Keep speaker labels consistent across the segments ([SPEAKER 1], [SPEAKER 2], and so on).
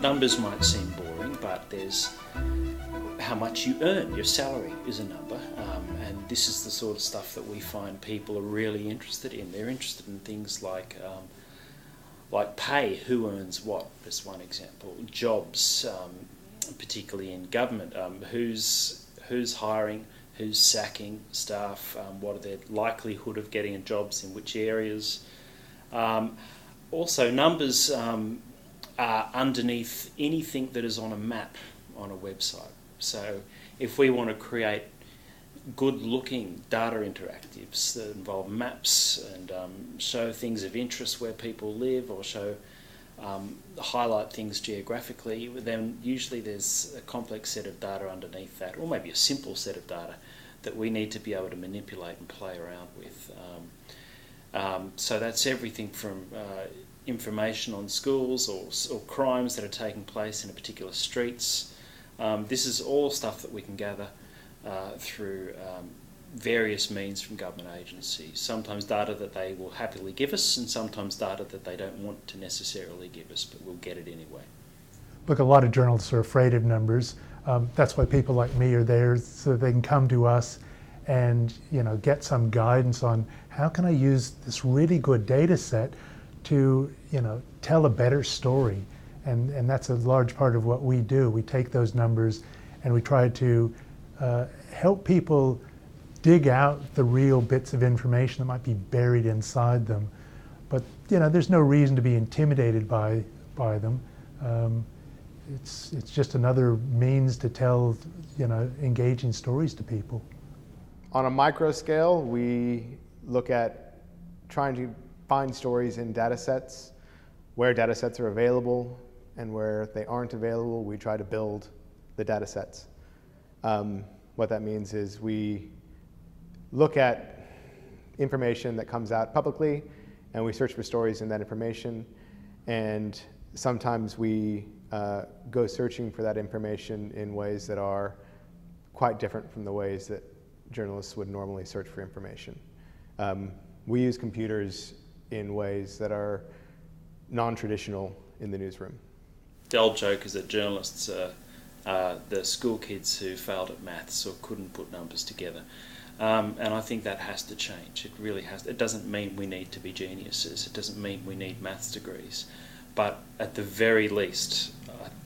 [SPEAKER 1] numbers might seem boring, but there's how much you earn. Your salary is a number, and this is the sort of stuff that we find people are really interested in. They're interested in things like pay, who earns what, as one example. Jobs, particularly in government, who's hiring, who's sacking staff, what are their likelihood of getting jobs in which areas. Also, numbers are underneath anything that is on a map on a website. So if we want to create good-looking data interactives that involve maps and show things of interest where people live, or highlight things geographically, then usually there's a complex set of data underneath that, or maybe a simple set of data that we need to be able to manipulate and play around with. So that's everything from information on schools or crimes that are taking place in a particular streets. This is all stuff that we can gather through various means from government agencies. Sometimes data that they will happily give us, and sometimes data that they don't want to necessarily give us, but we'll get it anyway.
[SPEAKER 2] Look, a lot of journalists are afraid of numbers. That's why people like me are there, so they can come to us and get some guidance on how can I use this really good data set to tell a better story. And that's a large part of what we do. We take those numbers and we try to help people dig out the real bits of information that might be buried inside them. But there's no reason to be intimidated by them. It's just another means to tell engaging stories to people.
[SPEAKER 3] On a micro scale, we look at trying to find stories in data sets. Where data sets are available and where they aren't available, we try to build the data sets. What that means is we look at information that comes out publicly and we search for stories in that information, and sometimes we go searching for that information in ways that are quite different from the ways that journalists would normally search for information. We use computers in ways that are non-traditional in the newsroom.
[SPEAKER 1] The old joke is that journalists are the school kids who failed at maths or couldn't put numbers together. And I think that has to change. It really has. It doesn't mean we need to be geniuses. It doesn't mean we need maths degrees. But at the very least,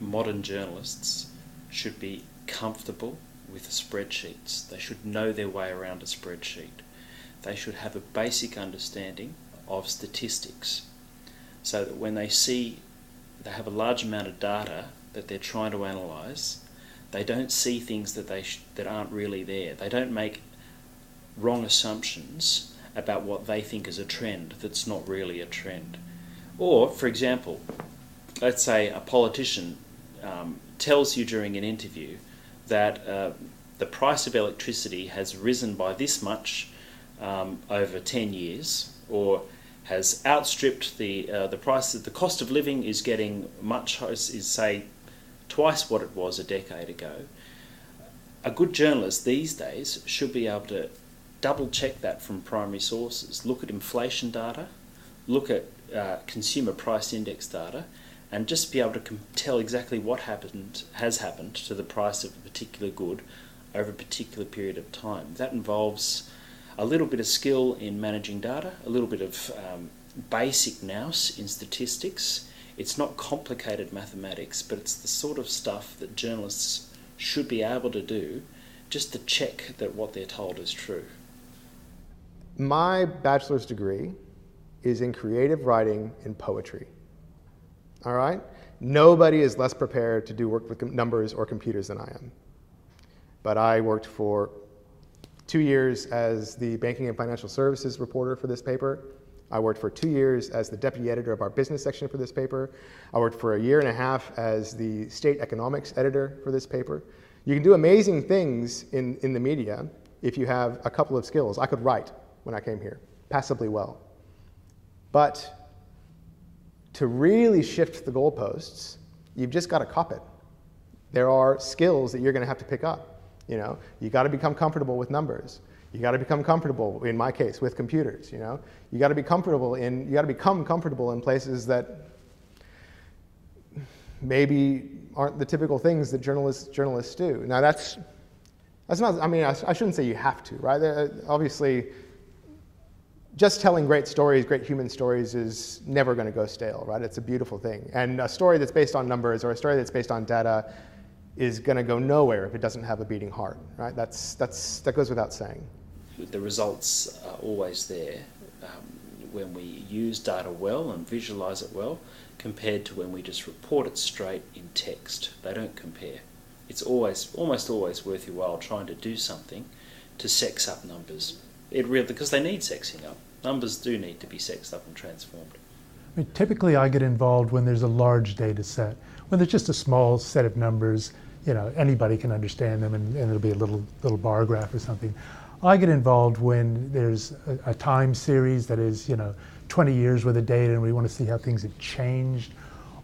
[SPEAKER 1] modern journalists should be comfortable with spreadsheets. They should know their way around a spreadsheet. They should have a basic understanding of statistics, so that when they see they have a large amount of data that they're trying to analyse, they don't see things that aren't really there. They don't make wrong assumptions about what they think is a trend that's not really a trend. Or, for example, let's say a politician tells you during an interview that the price of electricity has risen by this much over 10 years, or has outstripped the price. The cost of living is getting much, is say twice what it was a decade ago. A good journalist these days should be able to double check that from primary sources, look at inflation data, look at consumer price index data, and just be able to tell exactly what has happened to the price of a particular good over a particular period of time. That involves a little bit of skill in managing data, a little bit of basic nous in statistics. It's not complicated mathematics, but it's the sort of stuff that journalists should be able to do just to check that what they're told is true.
[SPEAKER 3] My bachelor's degree is in creative writing and poetry. All right? Nobody is less prepared to do work with numbers or computers than I am. But I worked for 2 years as the banking and financial services reporter for this paper. I worked for 2 years as the deputy editor of our business section for this paper. I worked for 1.5 years as the state economics editor for this paper. You can do amazing things in the media if you have a couple of skills. I could write when I came here, passably well. But to really shift the goalposts, you've just got to cop it. There are skills that you're going to have to pick up. You got to become comfortable with numbers. You got to become comfortable, in my case, with computers. You got to become comfortable in places that maybe aren't the typical things that journalists do. Now that's not, I mean, I shouldn't say you have to, right? Obviously, just telling great stories, great human stories, is never going to go stale, right? It's a beautiful thing. And a story that's based on numbers or a story that's based on data is going to go nowhere if it doesn't have a beating heart, right? That goes without saying.
[SPEAKER 1] The results are always there when we use data well and visualize it well, compared to when we just report it straight in text. They don't compare. It's almost always worth your while trying to do something to sex up numbers. Because they need sexing up. Numbers do need to be sexed up and transformed.
[SPEAKER 2] I mean, typically I get involved when there's a large data set. When there's just a small set of numbers, anybody can understand them, and it'll be a little bar graph or something. I get involved when there's a time series that is 20 years worth of data, and we want to see how things have changed,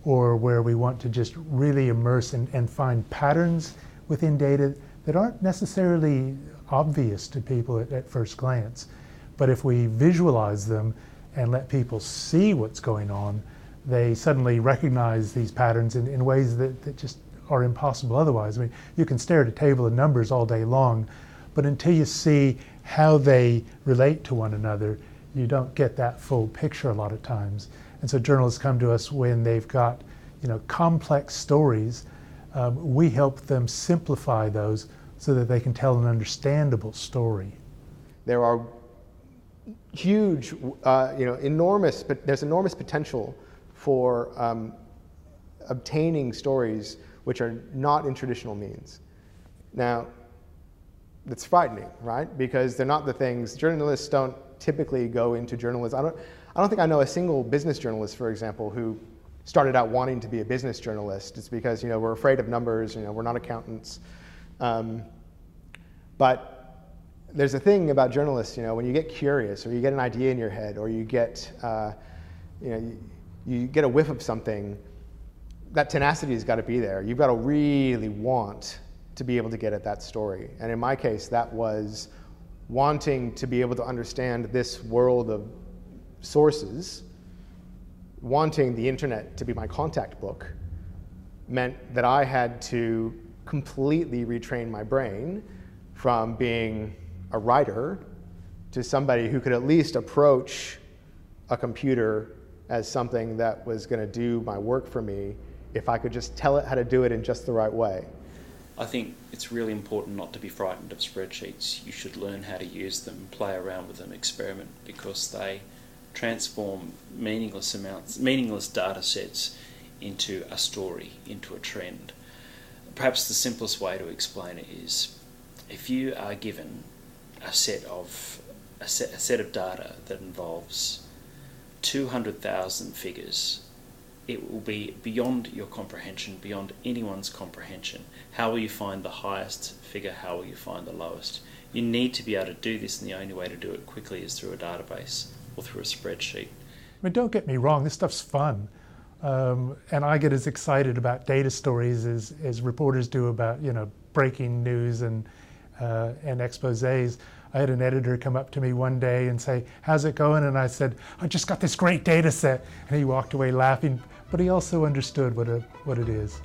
[SPEAKER 2] or where we want to just really immerse and find patterns within data that aren't necessarily obvious to people at first glance. But if we visualize them and let people see what's going on, they suddenly recognize these patterns in ways that just are impossible otherwise. I mean, you can stare at a table of numbers all day long, but until you see how they relate to one another, you don't get that full picture a lot of times. And so journalists come to us when they've got complex stories. We help them simplify those so that they can tell an understandable story.
[SPEAKER 3] There are huge, there's enormous potential for obtaining stories which are not in traditional means. Now, it's frightening, right? Because they're not the things, journalists don't typically go into journalism. I don't think I know a single business journalist, for example, who started out wanting to be a business journalist. It's because, we're afraid of numbers, we're not accountants. But there's a thing about journalists, when you get curious, or you get an idea in your head, or you get, you get a whiff of something, that tenacity has got to be there. You've got to really want to be able to get at that story. And in my case, that was wanting to be able to understand this world of sources. Wanting the internet to be my contact book meant that I had to completely retrain my brain from being a writer to somebody who could at least approach a computer as something that was going to do my work for me if I could just tell it how to do it in just the right way.
[SPEAKER 1] I think it's really important not to be frightened of spreadsheets. You should learn how to use them, play around with them, experiment, because they transform meaningless data sets into a story, into a trend. Perhaps the simplest way to explain it is, if you are given a set of data that involves 200,000 figures, it will be beyond your comprehension, beyond anyone's comprehension. How will you find the highest figure? How will you find the lowest? You need to be able to do this, and the only way to do it quickly is through a database or through a spreadsheet.
[SPEAKER 2] I mean, don't get me wrong, this stuff's fun. And I get as excited about data stories as reporters do about, breaking news and exposés. I had an editor come up to me one day and say, "How's it going?" And I said, "I just got this great data set." And he walked away laughing, but he also understood what it is.